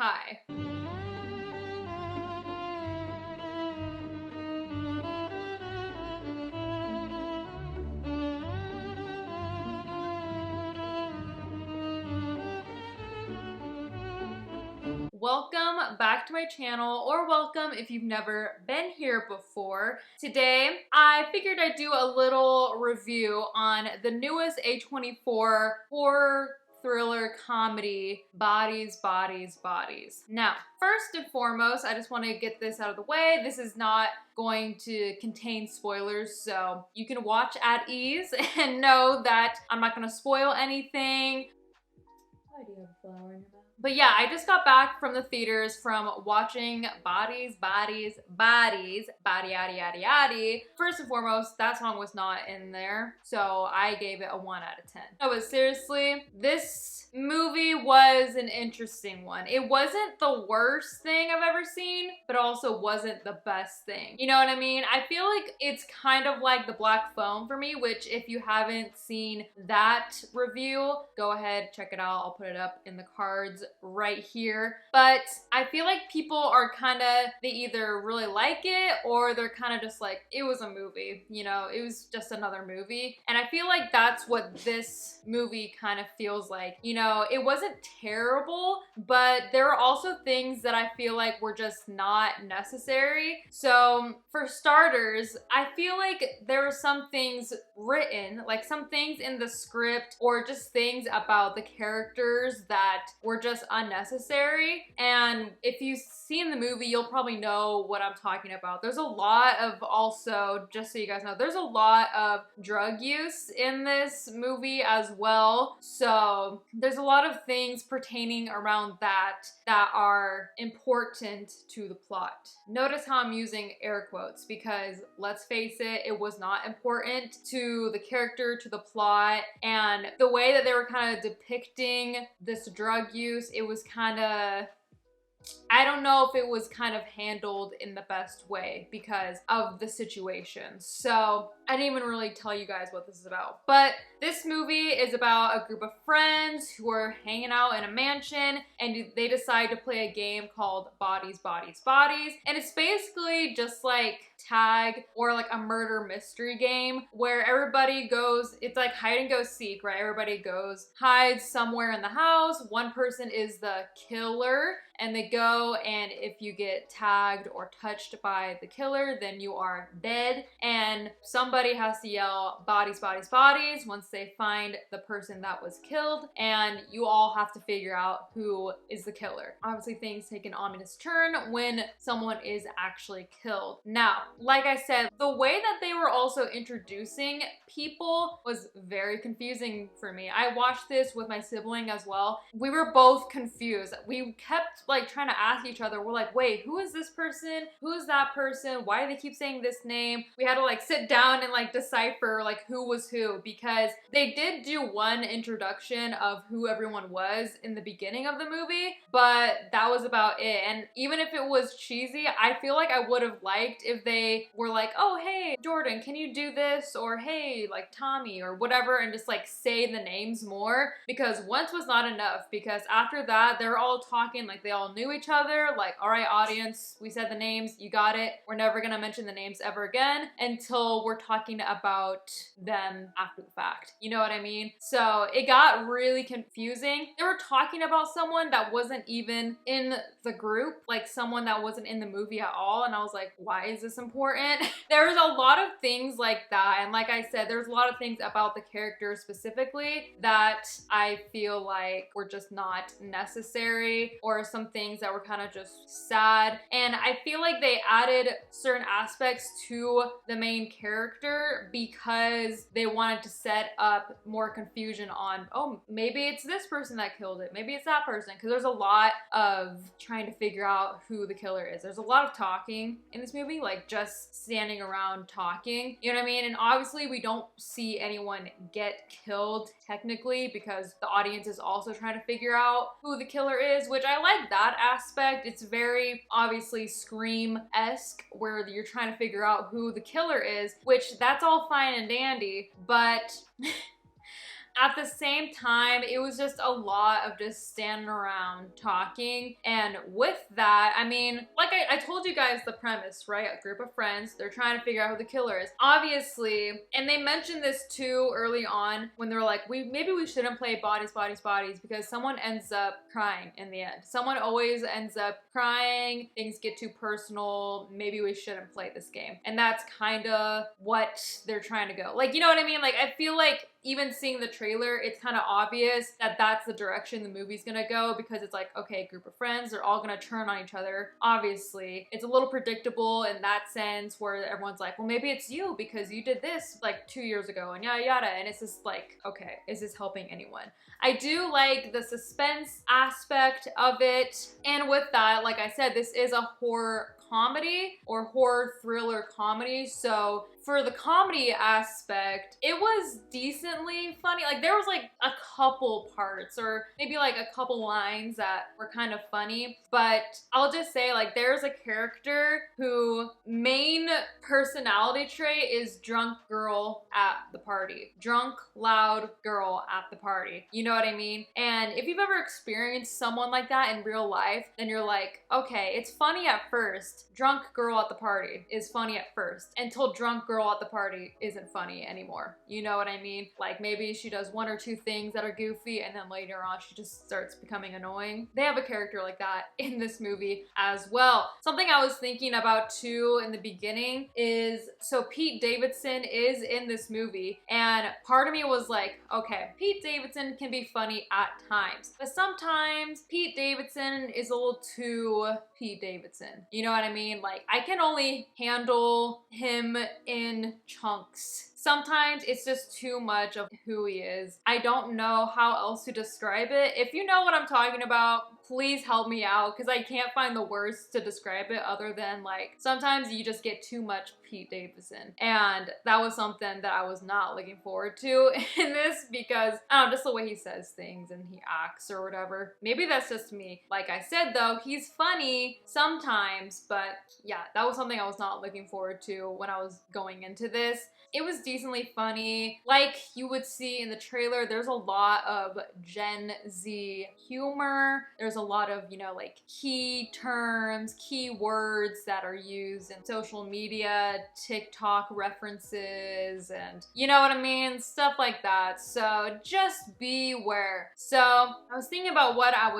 Hi. Welcome back to my channel, or welcome if you've never been here before. Today, I figured I'd do a little review on the newest A24 horror thriller comedy, Bodies, Bodies, Bodies. Now, first and foremost, I just want to get this out of the way. This is not going to contain spoilers, so you can watch at ease and know that I'm not going to spoil anything. Why do you have a flower in your mouth? But yeah, I just got back from the theaters from watching Bodies, Bodies, Bodies, Body Yaddy Yaddy Yaddy. First and foremost, that song was not in there, so I gave it a 1 out of 10. No, but seriously, this movie was an interesting one. It wasn't the worst thing I've ever seen, but also wasn't the best thing. You know what I mean? I feel like it's kind of like The Black Phone for me, which if you haven't seen that review, go ahead, check it out. I'll put it up in the cards right here. But I feel like people are kind of, they either really like it or they're kind of just like, it was a movie, you know, it was just another movie. And I feel like that's what this movie kind of feels like. You know, it wasn't terrible, but there are also things that I feel like were just not necessary. So for starters, I feel like there were some things written, like some things in the script or just things about the characters that were just unnecessary. And if you've seen the movie, you'll probably know what I'm talking about. There's a lot of, also, just so you guys know, there's a lot of drug use in this movie as well. So there's a lot of things pertaining around that are important to the plot. Notice how I'm using air quotes because let's face it, it was not important to the character, to the plot, and the way that they were kind of depicting this drug use, it was kind of, I don't know if it was kind of handled in the best way because of the situation. So I didn't even really tell you guys what this is about. But this movie is about a group of friends who are hanging out in a mansion and they decide to play a game called Bodies, Bodies, Bodies. And it's basically just like tag or like a murder mystery game where everybody goes, it's like hide and go seek, right? Everybody goes, hides somewhere in the house. One person is the killer and they go, and if you get tagged or touched by the killer, then you are dead. And somebody has to yell bodies, bodies, bodies once they find the person that was killed, and you all have to figure out who is the killer. Obviously, things take an ominous turn when someone is actually killed. Now, like I said, the way that they were also introducing people was very confusing for me. I watched this with my sibling as well. We were both confused. We kept like trying to ask each other, we're like, wait, who is this person? Who's that person? Why do they keep saying this name? We had to like sit down and like decipher like who was who, because they did do one introduction of who everyone was in the beginning of the movie, but that was about it. And even if it was cheesy, I feel like I would have liked if they were like, oh, hey, Jordan, can you do this? Or hey, like Tommy or whatever, and just like say the names more, because once was not enough, because after that, they're all talking like they all knew each other, like, all right, audience, we said the names, you got it. We're never gonna mention the names ever again until we're talking about them after the fact. You know what I mean? So it got really confusing. They were talking about someone that wasn't even in the group, like someone that wasn't in the movie at all, and I was like, why is this important? There's a lot of things like that, and like I said, there's a lot of things about the character specifically that I feel like were just not necessary, or some things that were kind of just sad. And I feel like they added certain aspects to the main character because they wanted to set up more confusion on, oh, maybe it's this person that killed it, maybe it's that person, because there's a lot of trying to figure out who the killer is. There's a lot of talking in this movie, like just standing around talking, you know what I mean? And obviously we don't see anyone get killed technically because the audience is also trying to figure out who the killer is, which I like that aspect. It's very obviously Scream-esque where you're trying to figure out who the killer is, which that's all fine and dandy, but at the same time, it was just a lot of just standing around talking. And with that, I mean, like I told you guys the premise, right? A group of friends, they're trying to figure out who the killer is. Obviously, and they mentioned this too early on when they're like, maybe we shouldn't play bodies, bodies, bodies, because someone ends up crying in the end. Someone always ends up crying, things get too personal, maybe we shouldn't play this game. And that's kind of what they're trying to go. Like, you know what I mean? Like, I feel like even seeing the trailer, it's kind of obvious that that's the direction the movie's gonna go, because it's like, okay, group of friends, they're all gonna turn on each other. Obviously, it's a little predictable in that sense where everyone's like, well, maybe it's you because you did this like 2 years ago and yada yada. And it's just like, okay, is this helping anyone? I do like the suspense aspect of it. And with that, like I said, this is a horror comedy or horror thriller comedy. So for the comedy aspect, it was decently funny. Like there was like a couple parts or maybe like a couple lines that were kind of funny, but I'll just say like there's a character who main personality trait is drunk girl at the party. Drunk, loud girl at the party. You know what I mean? And if you've ever experienced someone like that in real life, then you're like, okay, it's funny at first. Drunk girl at the party is funny at first until drunk girl at the party isn't funny anymore. You know what I mean? Like maybe she does one or two things that are goofy and then later on she just starts becoming annoying. They have a character like that in this movie as well. Something I was thinking about too in the beginning is, so Pete Davidson is in this movie and part of me was like, okay, Pete Davidson can be funny at times, but sometimes Pete Davidson is a little too Pete Davidson. You know what I mean? Like I can only handle him in chunks. Sometimes it's just too much of who he is. I don't know how else to describe it. If you know what I'm talking about, please help me out because I can't find the words to describe it other than like sometimes you just get too much Pete Davidson. And that was something that I was not looking forward to in this because I don't know, just the way he says things and he acts or whatever. Maybe that's just me. Like I said though, he's funny sometimes, but yeah, that was something I was not looking forward to when I was going into this. It was decently funny. Like you would see in the trailer, there's a lot of Gen Z humor. There's a lot of, you know, like key terms, key words that are used in social media, TikTok references, and you know what I mean? Stuff like that. So just beware. So I was thinking about what I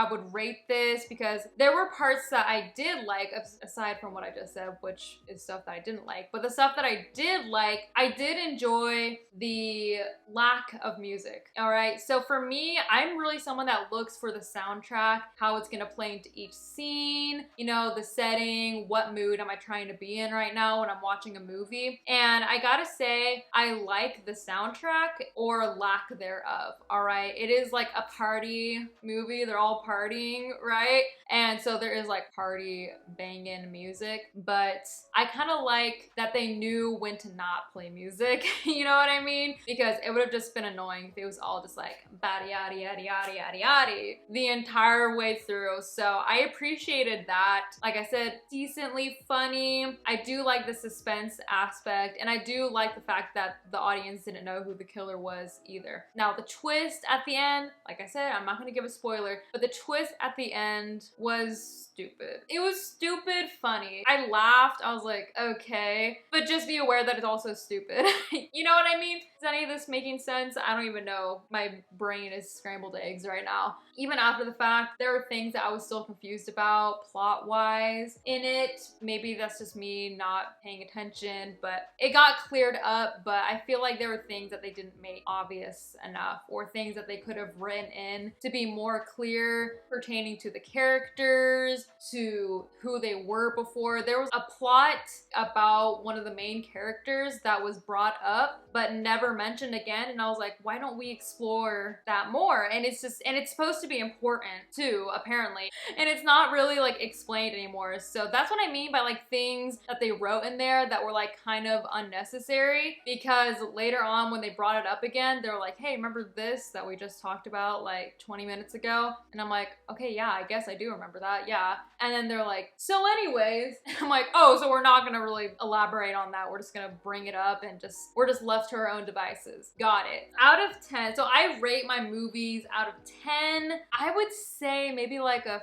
would rate this because there were parts that I did like, aside from what I just said, which is stuff that I didn't like. But the stuff that I did like, I did enjoy the lack of music. All right. So for me, I'm really someone that looks for the soundtrack, how it's going to play into each scene, you know, the setting, what mood am I trying to be in right now when I'm watching a movie. And I gotta say, I like the soundtrack or lack thereof. All right. It is like a party movie. They're all partying, right? And so there is like party banging music, but I kind of like that they knew when to not play music. You know what I mean? Because it would have just been annoying if it was all just like bada yada yada yada yada yada the entire way through. So I appreciated that. Like I said, decently funny. I do like the suspense aspect, and I do like the fact that the audience didn't know who the killer was either. Now the twist at the end, like I said, I'm not gonna give a spoiler, but the twist at the end was stupid. It was stupid funny. I laughed. I was like, okay, but just be aware that it's also stupid. You know what I mean? Is any of this making sense? I don't even know. My brain is scrambled eggs right now. Even after the fact, there were things that I was still confused about plot-wise in it. Maybe that's just me not paying attention, but it got cleared up. But I feel like there were things that they didn't make obvious enough, or things that they could have written in to be more clear pertaining to the characters, to who they were before. There was a plot about one of the main characters that was brought up but never mentioned again, and I was like, why don't we explore that more? And it's just, and it's supposed to be important too, apparently, and it's not really like explained anymore. So that's what I mean by like things that they wrote in there that were like kind of unnecessary, because later on when they brought it up again, they were like, hey, remember this that we just talked about like 20 minutes ago? And I'm like, okay, yeah, I guess I do remember that, yeah. And then they're like, so anyways, I'm like, oh, so we're not gonna really elaborate on that, we're just gonna bring it up and we're just left to our own devices. Got it. Out of 10, so I rate my movies out of 10. I would say maybe like a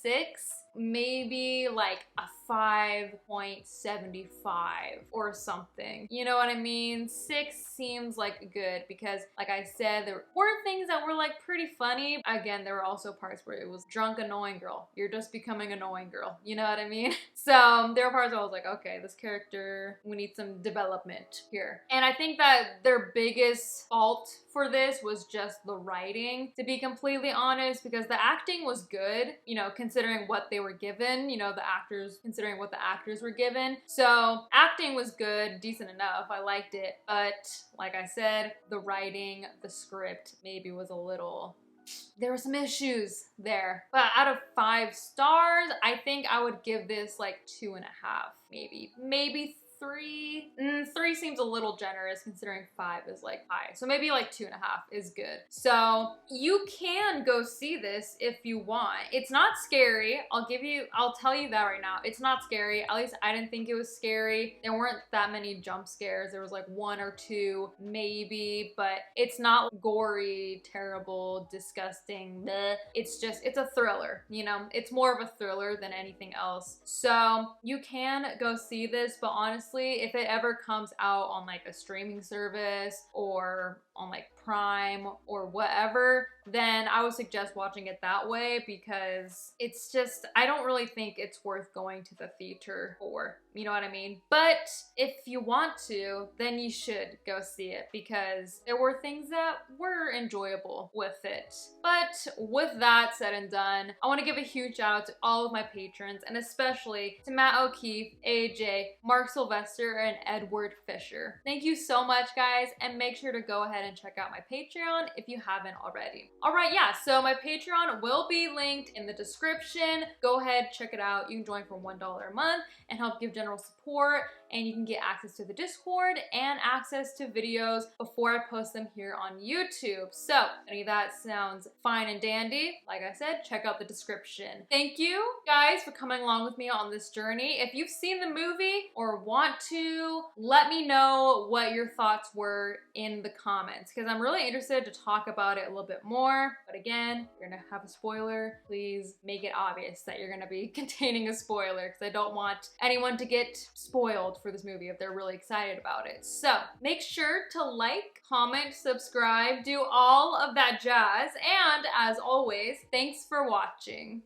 6, maybe like a 5.75 or something. You know what I mean? 6 seems like good because, like I said, there were things that were like pretty funny. Again, there were also parts where it was drunk annoying girl. You're just becoming annoying girl. You know what I mean? So there were parts where I was like, okay, this character, we need some development here. And I think that their biggest fault for this was just the writing, to be completely honest, because the acting was good, you know, considering what they were given, you know, considering what the actors were given. So acting was good, decent enough. I liked it. But like I said, the writing, the script maybe was a little, there were some issues there. But out of 5 stars, I think I would give this like 2.5, maybe 3. 3 seems a little generous considering 5 is like high. So maybe like 2.5 is good. So you can go see this if you want. It's not scary. I'll tell you that right now. It's not scary. At least I didn't think it was scary. There weren't that many jump scares. There was like 1 or 2 maybe, but it's not gory, terrible, disgusting. Bleh. It's a thriller, you know? It's more of a thriller than anything else. So you can go see this, but honestly, if it ever comes out on like a streaming service or on like Prime or whatever, then I would suggest watching it that way because it's just, I don't really think it's worth going to the theater for, you know what I mean? But if you want to, then you should go see it because there were things that were enjoyable with it. But with that said and done, I want to give a huge shout out to all of my patrons and especially to Matt O'Keefe, AJ, Mark Sylvester, and Edward Fisher. Thank you so much, guys, and make sure to go ahead and check out my Patreon if you haven't already. All right, yeah, so my Patreon will be linked in the description. Go ahead, check it out. You can join for $1 a month and help give general support, and you can get access to the Discord and access to videos before I post them here on YouTube. So, if any of that sounds fine and dandy, like I said, check out the description. Thank you guys for coming along with me on this journey. If you've seen the movie or want to, let me know what your thoughts were in the comments because I'm really interested to talk about it a little bit more. But again, you're gonna have a spoiler. Please make it obvious that you're gonna be containing a spoiler because I don't want anyone to get spoiled for this movie if they're really excited about it. So make sure to like, comment, subscribe, do all of that jazz. And as always, thanks for watching.